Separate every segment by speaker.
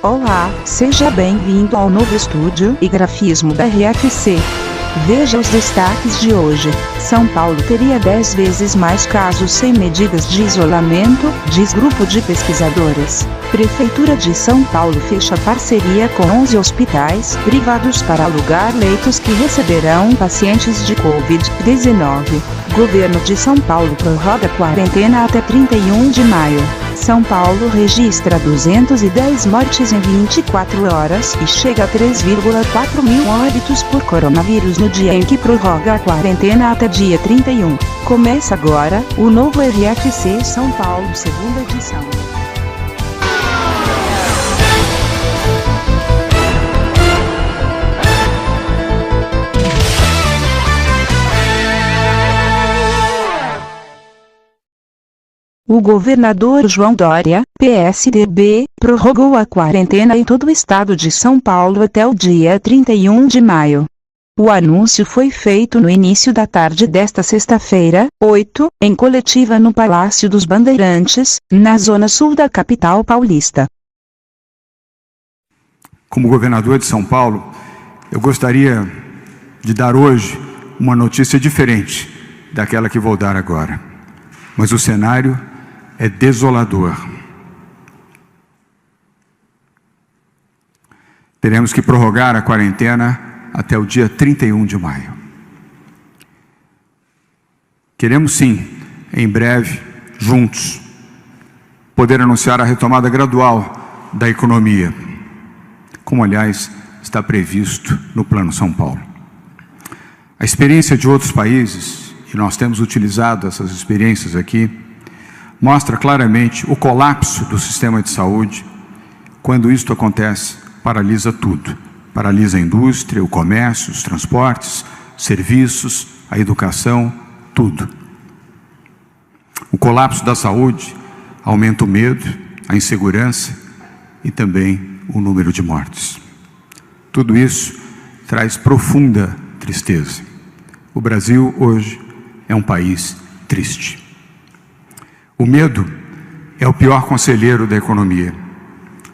Speaker 1: Olá, seja bem-vindo ao novo estúdio e grafismo da RFC. Veja os destaques de hoje. São Paulo teria 10 vezes mais casos sem medidas de isolamento, diz grupo de pesquisadores. Prefeitura de São Paulo fecha parceria com 11 hospitais privados para alugar leitos que receberão pacientes de Covid-19. Governo de São Paulo prorroga quarentena até 31 de maio. São Paulo registra 210 mortes em 24 horas e chega a 3,4 mil óbitos por coronavírus no dia em que prorroga a quarentena até dia 31. Começa agora o novo RFC São Paulo, segunda edição. O governador João Dória, PSDB, prorrogou a quarentena em todo o estado de São Paulo até o dia 31 de maio. O anúncio foi feito no início da tarde desta sexta-feira, 8, em coletiva no Palácio dos Bandeirantes, na zona sul da capital paulista.
Speaker 2: Como governador de São Paulo, eu gostaria de dar hoje uma notícia diferente daquela que vou dar agora. Mas o cenário é desolador. Teremos que prorrogar a quarentena até o dia 31 de maio. Queremos sim, em breve, juntos, poder anunciar a retomada gradual da economia, como aliás está previsto no Plano São Paulo. A experiência de outros países, e nós temos utilizado essas experiências aqui, mostra claramente o colapso do sistema de saúde. Quando isto acontece, paralisa tudo. Paralisa a indústria, o comércio, os transportes, serviços, a educação, tudo. O colapso da saúde aumenta o medo, a insegurança e também o número de mortes. Tudo isso traz profunda tristeza. O Brasil hoje é um país triste. O medo é o pior conselheiro da economia.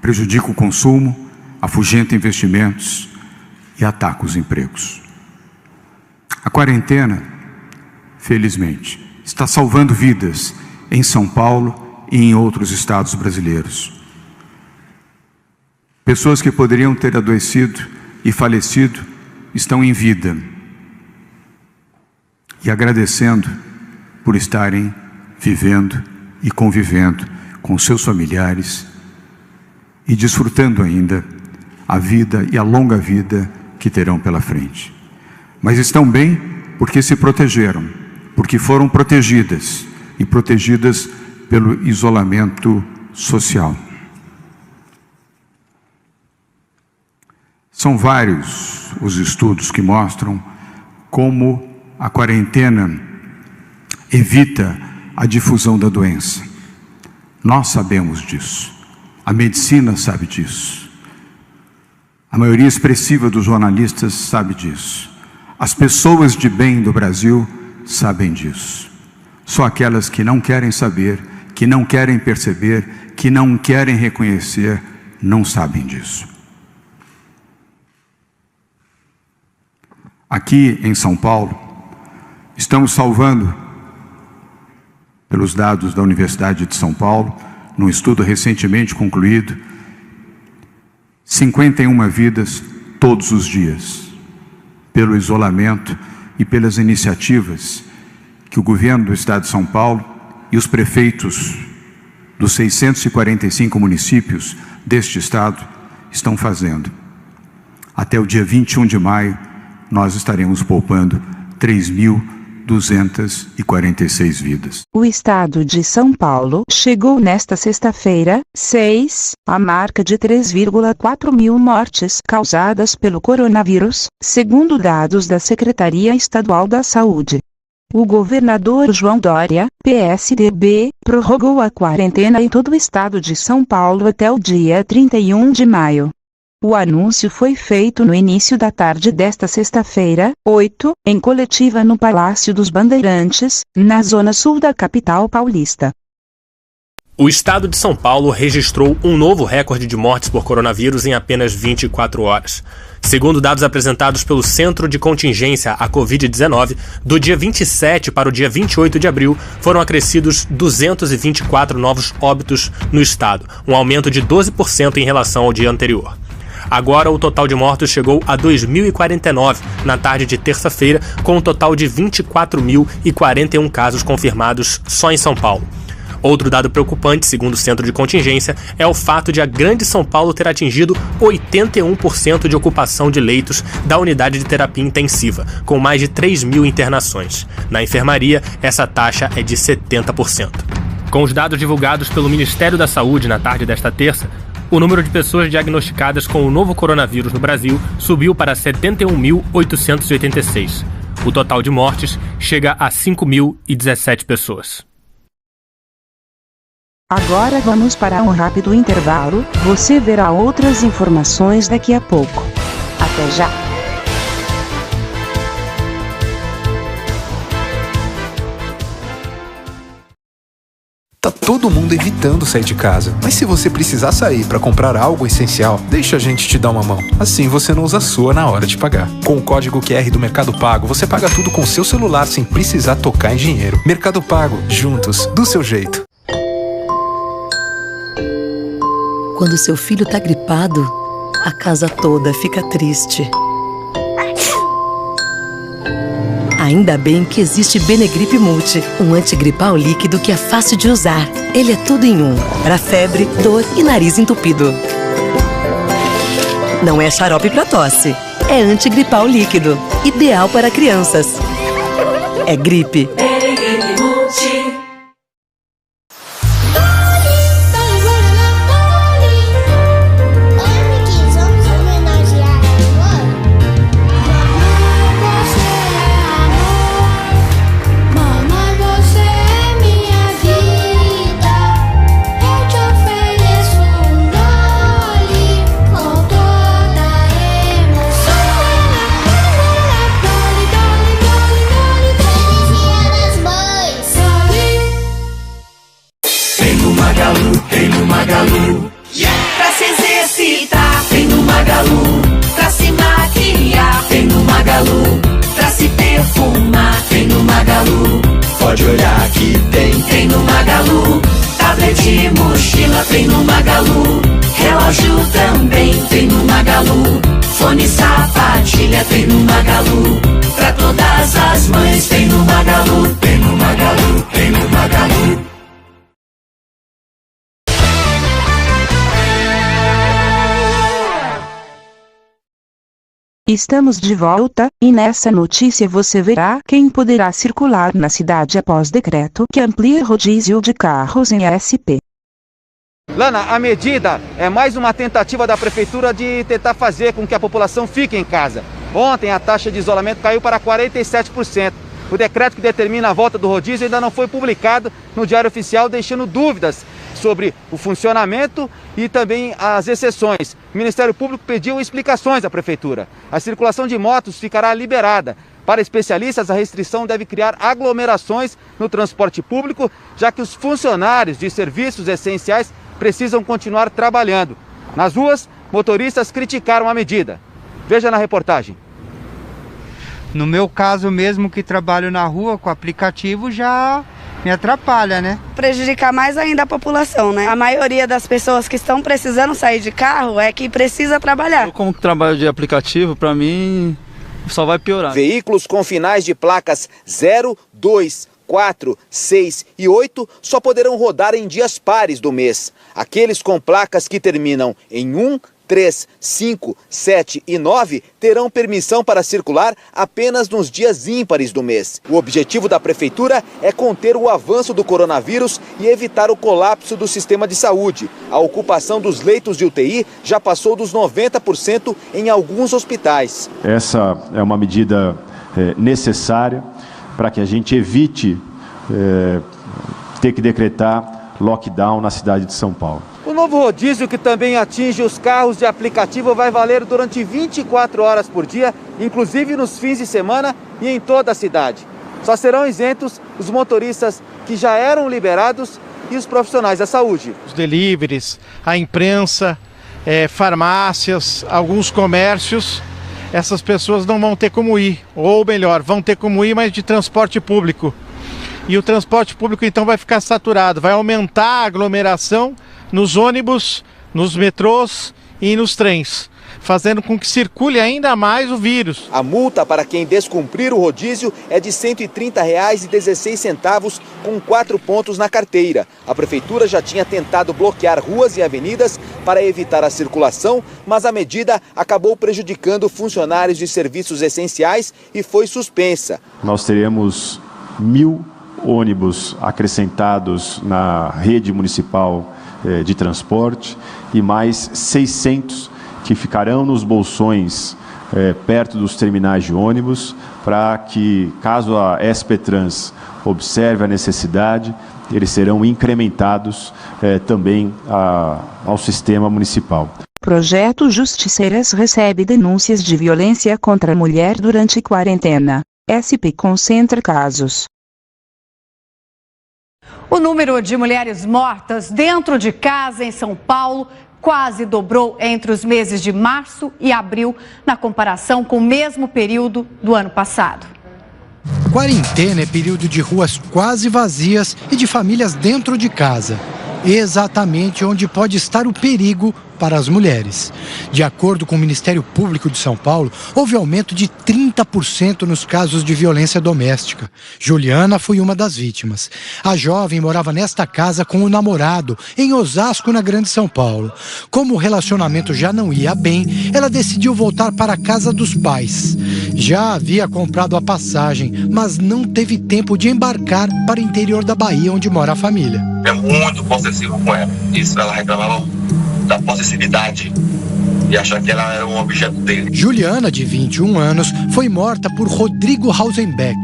Speaker 2: Prejudica o consumo, afugenta investimentos e ataca os empregos. A quarentena, felizmente, está salvando vidas em São Paulo e em outros estados brasileiros. Pessoas que poderiam ter adoecido e falecido estão em vida e agradecendo por estarem vivendo e convivendo com seus familiares e desfrutando ainda a vida e a longa vida que terão pela frente. Mas estão bem porque se protegeram, porque foram protegidas e protegidas pelo isolamento social. São vários os estudos que mostram como a quarentena evita a difusão da doença. Nós sabemos disso. A medicina sabe disso. A maioria expressiva dos jornalistas sabe disso. As pessoas de bem do Brasil sabem disso. Só aquelas que não querem saber, que não querem perceber, que não querem reconhecer, não sabem disso. Aqui em São Paulo, estamos salvando, pelos dados da Universidade de São Paulo, num estudo recentemente concluído, 51 vidas todos os dias, pelo isolamento e pelas iniciativas que o governo do Estado de São Paulo e os prefeitos dos 645 municípios deste estado estão fazendo. Até o dia 21 de maio, nós estaremos poupando 3.246 vidas.
Speaker 1: O estado de São Paulo chegou nesta sexta-feira, 6, à marca de 3,4 mil mortes causadas pelo coronavírus, segundo dados da Secretaria Estadual da Saúde. O governador João Dória, PSDB, prorrogou a quarentena em todo o estado de São Paulo até o dia 31 de maio. O anúncio foi feito no início da tarde desta sexta-feira, 8, em coletiva no Palácio dos Bandeirantes, na zona sul da capital paulista.
Speaker 3: O estado de São Paulo registrou um novo recorde de mortes por coronavírus em apenas 24 horas. Segundo dados apresentados pelo Centro de Contingência à Covid-19, do dia 27 para o dia 28 de abril, foram acrescidos 224 novos óbitos no estado, um aumento de 12% em relação ao dia anterior. Agora, o total de mortos chegou a 2.049 na tarde de terça-feira, com um total de 24.041 casos confirmados só em São Paulo. Outro dado preocupante, segundo o Centro de Contingência, é o fato de a Grande São Paulo ter atingido 81% de ocupação de leitos da unidade de terapia intensiva, com mais de 3.000 internações. Na enfermaria, essa taxa é de 70%. Com os dados divulgados pelo Ministério da Saúde na tarde desta terça, o número de pessoas diagnosticadas com o novo coronavírus no Brasil subiu para 71.886. O total de mortes chega a 5.017 pessoas.
Speaker 1: Agora vamos para um rápido intervalo, você verá outras informações daqui a pouco. Até já!
Speaker 4: Tá todo mundo evitando sair de casa, mas se você precisar sair para comprar algo essencial, deixa a gente te dar uma mão. Assim você não usa a sua na hora de pagar. Com o código QR do Mercado Pago, você paga tudo com seu celular sem precisar tocar em dinheiro. Mercado Pago, juntos, do seu jeito.
Speaker 5: Quando seu filho tá gripado, a casa toda fica triste. Ainda bem que existe Benegripe Multi, um antigripal líquido que é fácil de usar. Ele é tudo em um, para febre, dor e nariz entupido. Não é xarope para tosse, é antigripal líquido, ideal para crianças. É gripe.
Speaker 6: Benegripe Multi.
Speaker 7: Pra se exercitar, vem no Magalu. Pra se maquiar, vem no Magalu. Pra se perfumar, vem no Magalu. Pode olhar que tem no Magalu. Tablet e mochila, vem no Magalu. Relógio também, vem no Magalu. Fone e sapatilha, vem no Magalu. Pra todas as mães, vem no Magalu. Vem no Magalu, vem no Magalu.
Speaker 1: Estamos de volta, e nessa notícia você verá quem poderá circular na cidade após decreto que amplia rodízio de carros em SP.
Speaker 8: Lana, a medida é mais uma tentativa da prefeitura de tentar fazer com que a população fique em casa. Ontem a taxa de isolamento caiu para 47%. O decreto que determina a volta do rodízio ainda não foi publicado no Diário Oficial, deixando dúvidas sobre o funcionamento e também as exceções. O Ministério Público pediu explicações à Prefeitura. A circulação de motos ficará liberada. Para especialistas, a restrição deve criar aglomerações no transporte público, já que os funcionários de serviços essenciais precisam continuar trabalhando. Nas ruas, motoristas criticaram a medida. Veja na reportagem.
Speaker 9: No meu caso mesmo, que trabalho na rua com aplicativo, já me atrapalha, né?
Speaker 10: Prejudicar mais ainda a população, né? A maioria das pessoas que estão precisando sair de carro é que precisa trabalhar.
Speaker 11: Eu, como trabalho de aplicativo, para mim só vai piorar.
Speaker 8: Veículos com finais de placas 0, 2, 4, 6 e 8 só poderão rodar em dias pares do mês. Aqueles com placas que terminam em 1, 3, 5, 7 e 9 terão permissão para circular apenas nos dias ímpares do mês. O objetivo da Prefeitura é conter o avanço do coronavírus e evitar o colapso do sistema de saúde. A ocupação dos leitos de UTI já passou dos 90% em alguns hospitais.
Speaker 12: Essa é uma medida necessária para que a gente evite ter que decretar lockdown na cidade de São Paulo.
Speaker 8: O novo rodízio, que também atinge os carros de aplicativo, vai valer durante 24 horas por dia, inclusive nos fins de semana e em toda a cidade. Só serão isentos os motoristas que já eram liberados e os profissionais da saúde.
Speaker 13: Os deliveries, a imprensa, farmácias, alguns comércios, essas pessoas não vão ter como ir, ou melhor, vão ter como ir, mas de transporte público. E o transporte público então vai ficar saturado, vai aumentar a aglomeração nos ônibus, nos metrôs e nos trens, fazendo com que circule ainda mais o vírus.
Speaker 8: A multa para quem descumprir o rodízio é de R$ 130,16, com 4 pontos na carteira. A prefeitura já tinha tentado bloquear ruas e avenidas para evitar a circulação, mas a medida acabou prejudicando funcionários de serviços essenciais e foi suspensa.
Speaker 12: Nós teremos 1.000 ônibus acrescentados na rede municipal de transporte e mais 600 que ficarão nos bolsões perto dos terminais de ônibus, para que, caso a SP-Trans observe a necessidade, eles serão incrementados também ao sistema municipal.
Speaker 1: Projeto Justiceiras recebe denúncias de violência contra a mulher durante quarentena. SP concentra casos.
Speaker 14: O número de mulheres mortas dentro de casa em São Paulo quase dobrou entre os meses de março e abril, na comparação com o mesmo período do ano passado.
Speaker 15: Quarentena é período de ruas quase vazias e de famílias dentro de casa. Exatamente onde pode estar o perigo para as mulheres. De acordo com o Ministério Público de São Paulo, houve aumento de 30% nos casos de violência doméstica. Juliana foi uma das vítimas. A jovem morava nesta casa com o namorado, em Osasco, na Grande São Paulo. Como o relacionamento já não ia bem, ela decidiu voltar para a casa dos pais. Já havia comprado a passagem, mas não teve tempo de embarcar para o interior da Bahia, onde mora a família.
Speaker 16: É muito possessivo com ela. Isso, ela reclamava da possessividade e achar que ela era um objeto dele.
Speaker 15: Juliana, de 21 anos, foi morta por Rodrigo Hausenbeck.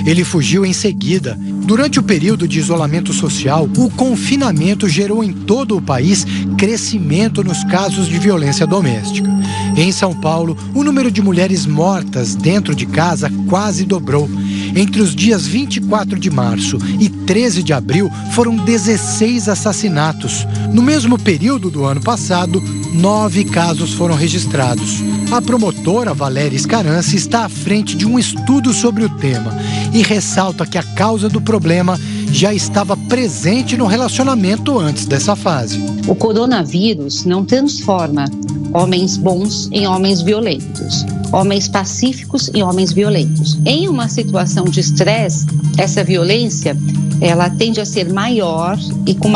Speaker 15: Ele fugiu em seguida. Durante o período de isolamento social, o confinamento gerou em todo o país crescimento nos casos de violência doméstica. Em São Paulo, o número de mulheres mortas dentro de casa quase dobrou. Entre os dias 24 de março e 13 de abril, foram 16 assassinatos. No mesmo período do ano passado, 9 casos foram registrados. A promotora Valéria Scarance está à frente de um estudo sobre o tema e ressalta que a causa do problema já estava presente no relacionamento antes dessa fase.
Speaker 17: O coronavírus não transforma homens bons em homens violentos, homens pacíficos em homens violentos. Em uma situação de estresse, essa violência ela tende a ser maior e com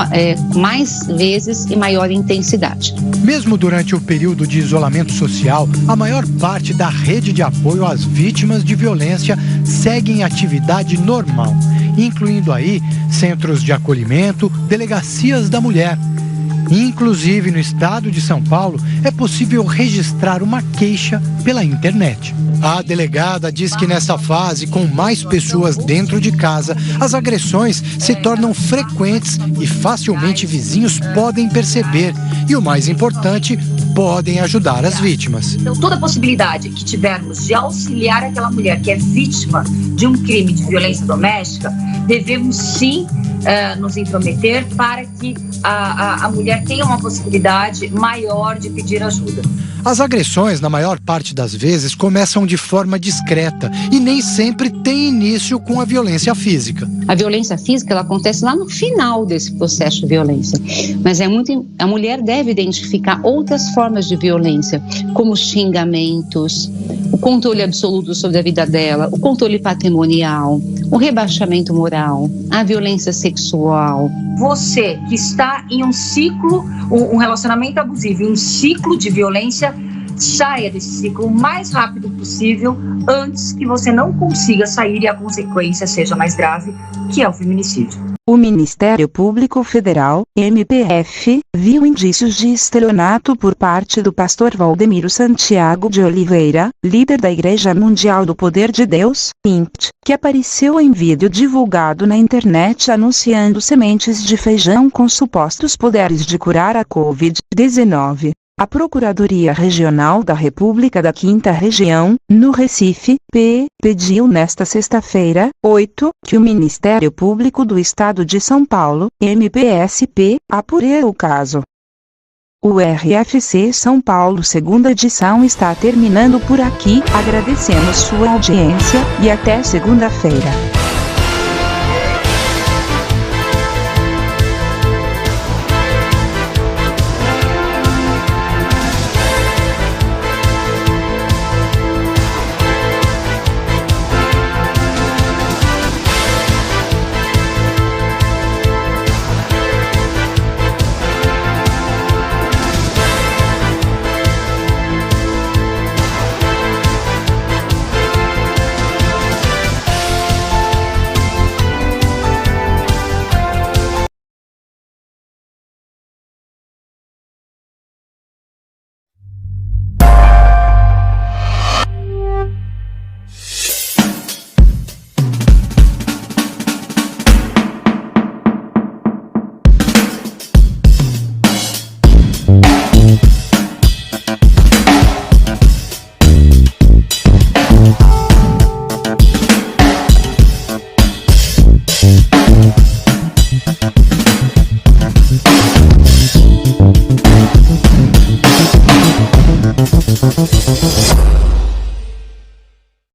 Speaker 17: mais vezes e maior intensidade.
Speaker 15: Mesmo durante o período de isolamento social, a maior parte da rede de apoio às vítimas de violência segue em atividade normal, incluindo aí centros de acolhimento, delegacias da mulher. Inclusive, no estado de São Paulo, é possível registrar uma queixa pela internet. A delegada diz que nessa fase, com mais pessoas dentro de casa, as agressões se tornam frequentes e facilmente vizinhos podem perceber. E o mais importante, podem ajudar as vítimas.
Speaker 18: Então, toda possibilidade que tivermos de auxiliar aquela mulher que é vítima de um crime de violência doméstica, devemos sim nos intrometer para que a mulher tenha uma possibilidade maior de pedir ajuda.
Speaker 15: As agressões, na maior parte das vezes, começam de forma discreta e nem sempre têm início com a violência física.
Speaker 17: A violência física ela acontece lá no final desse processo de violência, mas a mulher deve identificar outras formas de violência, como xingamentos, o controle absoluto sobre a vida dela, o controle patrimonial, o rebaixamento moral, a violência sexual.
Speaker 18: Você que está em um ciclo, um relacionamento abusivo, um ciclo de violência, saia desse ciclo o mais rápido possível, antes que você não consiga sair e a consequência seja mais grave, que é o feminicídio.
Speaker 1: O Ministério Público Federal, MPF, viu indícios de estelionato por parte do pastor Valdemiro Santiago de Oliveira, líder da Igreja Mundial do Poder de Deus, IMPT, que apareceu em vídeo divulgado na internet anunciando sementes de feijão com supostos poderes de curar a Covid-19. A Procuradoria Regional da República da 5ª Região, no Recife, pediu nesta sexta-feira, 8, que o Ministério Público do Estado de São Paulo, MPSP, apure o caso. O RFC São Paulo segunda edição está terminando por aqui, agradecemos sua audiência, e até segunda-feira.